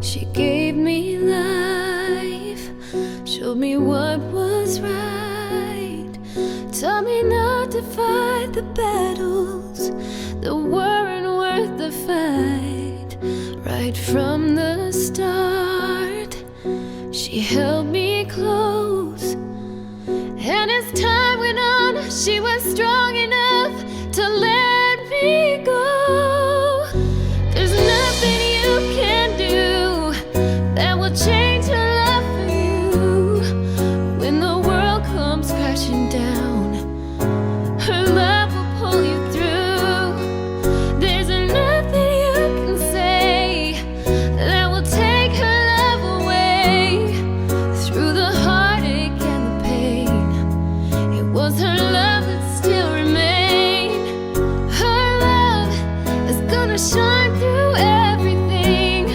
She gave me life, showed me what was right, taught me not to fight the battles that weren't worth the fight. Right from the start, she held me close, and as time went on, she was strong enough to let me go. There's nothing you can do that will change her love for you. When the world comes crashing down, her love will pull you through. There's nothing you can say that will take her love away. Through the heartache and the pain, it was her love that still remained. Her love is gonna shine through everything.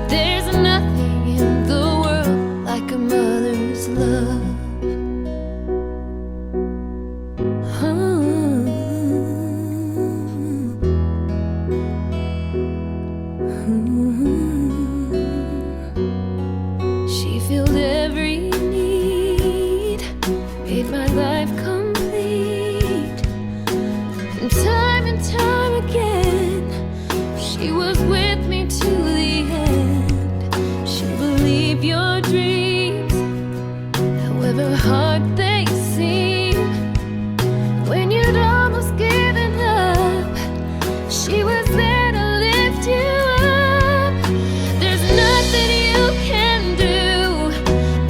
There's nothing in the world like a mother's love. She filled every need, made my life complete. And time again, she was with me to the end. She believed your dreams, however hard they seem. When you'd almost given up, she was there to lift you up. There's nothing you can do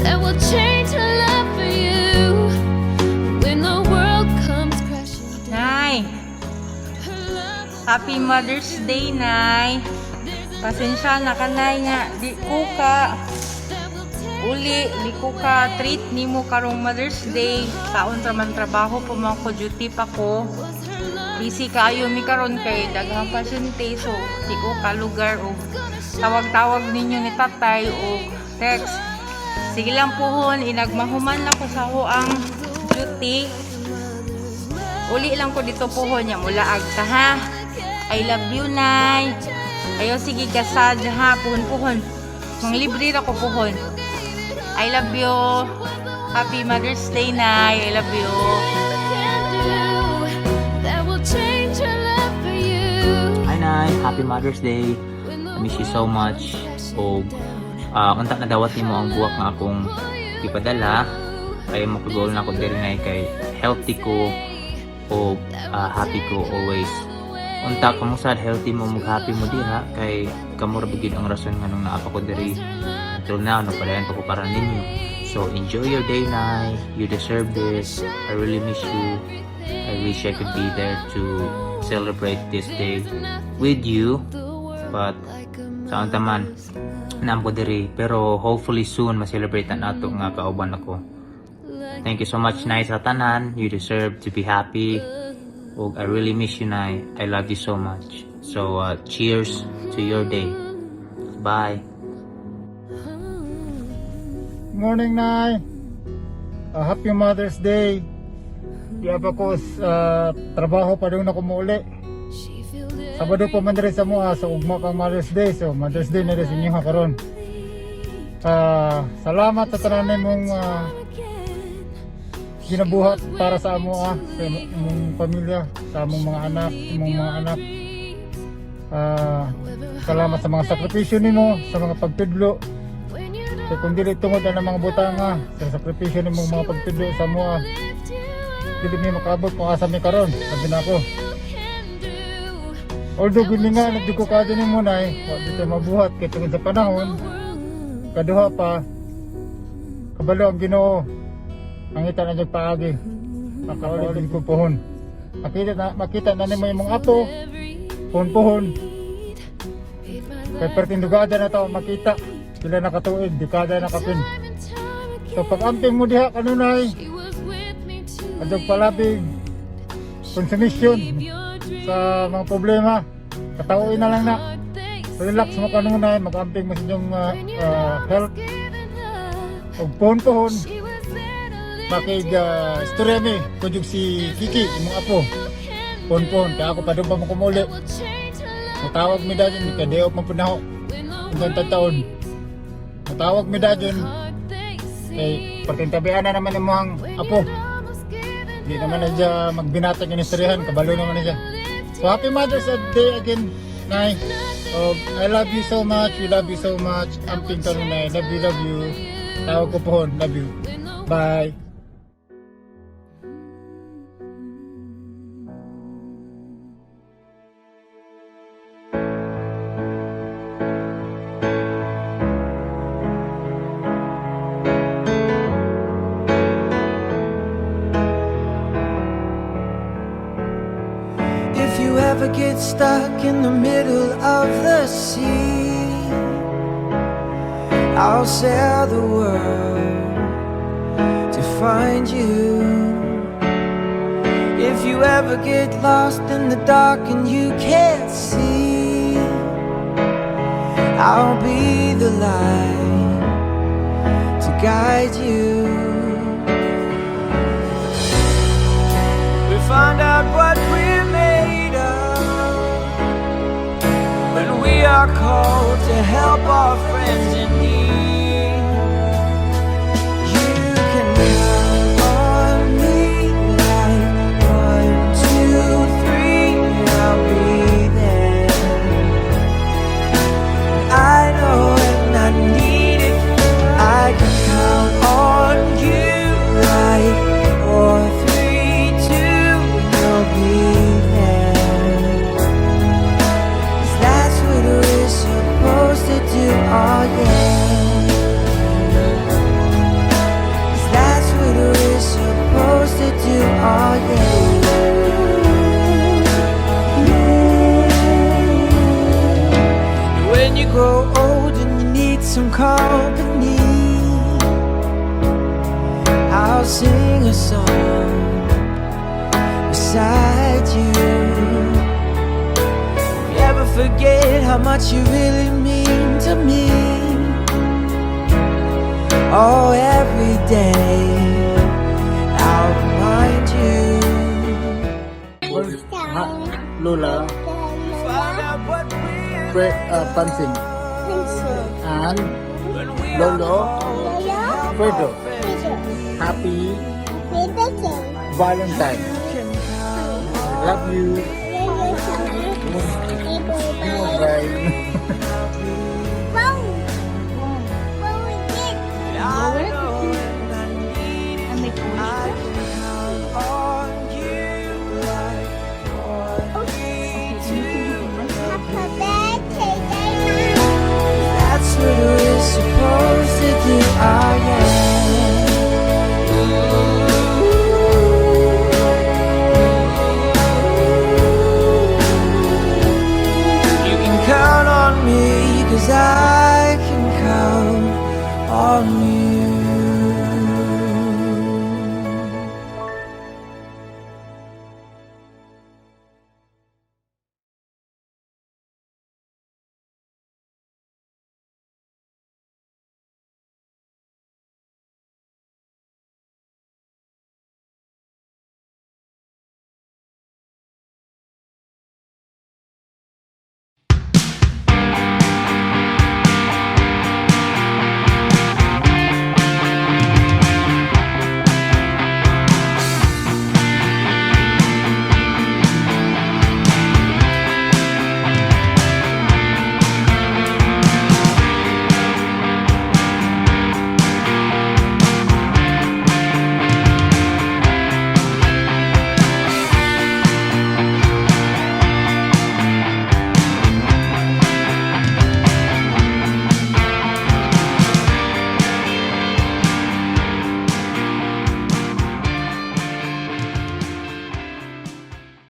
that will change her love for you. When the world comes crashing down, Nay, her love will Happy Mother's Day, Nay. Pasensya na ka, Nay, nga. Di ko ka treat ni mo karong Mother's Day. Taon raman trabaho po mga ko, duty pa ko. Busy kaayo mi karon kay daghang pasyente, so di ko ka lugar o tawag-tawag ninyo ni tatay o text. Sige lang pohon, inagmahuman lang ko sa hoang duty. Uli lang ko dito pohon niya mula agta ha. I love you, Nay. Ayo sige kasad ha, pohon. Mang libre ra ko pohon. I love you. Happy Mother's Day, Nay. I love you. that will change her love for you. Hi Nay, happy Mother's Day. I miss you so much. O unta na dawat nimo ang buwak nga akong ipadala. Kaya makagol na ako diri Nay kay healthy ko o happy ko always. Unta kamo sad healthy mo mag-happy mo diha kay kamo ra bigid ang rason nga nung naapa ko diri. Until now napalayan pa ko para ninyo. So enjoy your day, Nay. You deserve this. I really miss you. I wish I could be there to celebrate this day with you. But saan taman naam ko diri, pero hopefully soon ma-celebrate na nato nga kauban ako. Thank you so much, Nay, sa tanan. You deserve to be happy. Og I really miss you, Nay. I love you so much. So cheers to your day. Bye. Morning, Nay. Happy Mother's Day. Di pa ko sa trabaho pa doon ako muli. Sabado pa man rin sa mga sa ugma kang Mother's Day. So Mother's Day na rin sa inyo ha karon. Salamat sa tanan mong ginabuhat para sa amo sa imong pamilya, sa among mga anak. Salamat sa mga sakripisyo nimo, sa mga pagtudlo. So kung dili tungod na mga butanga sa sakripisyo ng mga pagtudlo sa mua, dili mi makabot kung asa mi karon, sabi na ako. Although gini nga nagdugo ka din mo, Nay, wa dito mabuhat kay tungod sa panahon. Kaduha pa kabalo ang Ginoo. Mangita na jud paagi. Makaulit ko pohon. Makita na nimo imong apo. Pohon. Kay pertindugada na to makita. Sila nakatuig, dekada na kapin. So pag amping mo diha kanunay, adog palabig, konsumisyon sa mga problema, katauin na lang na. Relax mo kanunay, mag-amping mo sa inyong health. Og pohon. Makig istorya mi, kung si Kiki, imong apo. Pohon, kaya ako pa doon pa mo kumuli. Matawag mi dadyon kadeo mapunaho. Unsang taon. Matawag mi dadyon kay pertintabian na naman imong apo. Di naman na siya magbinatag ng istoryahan, kabalo naman na siya. So happy Mother's Day again, Nay. I love you so much, we love you so much. Amping ka rin, Nay. Love you. Tawag ko po, love you. Bye. If you ever get stuck in the middle of the sea, I'll sail the world to find you. If you ever get lost in the dark and you can't see, I'll be the light to guide you. We find out what we're made of when we are called to help our friends in need. You can count on me like 1, 2, 3, I'll be there. I know when I need it, I can count on you like 4, 3, 2, you'll be there. 'Cause that's what we're supposed to do, oh yeah. 'Cause that's what we're supposed to do, oh yeah. When you grow old and you need some company, I'll sing a song beside you. If you ever forget how much you really mean to me, oh, every day I'll remind you. Lola, Find out what we're Pansin, and Lolo, Fredo. Happy Valentine. I love you. Bye.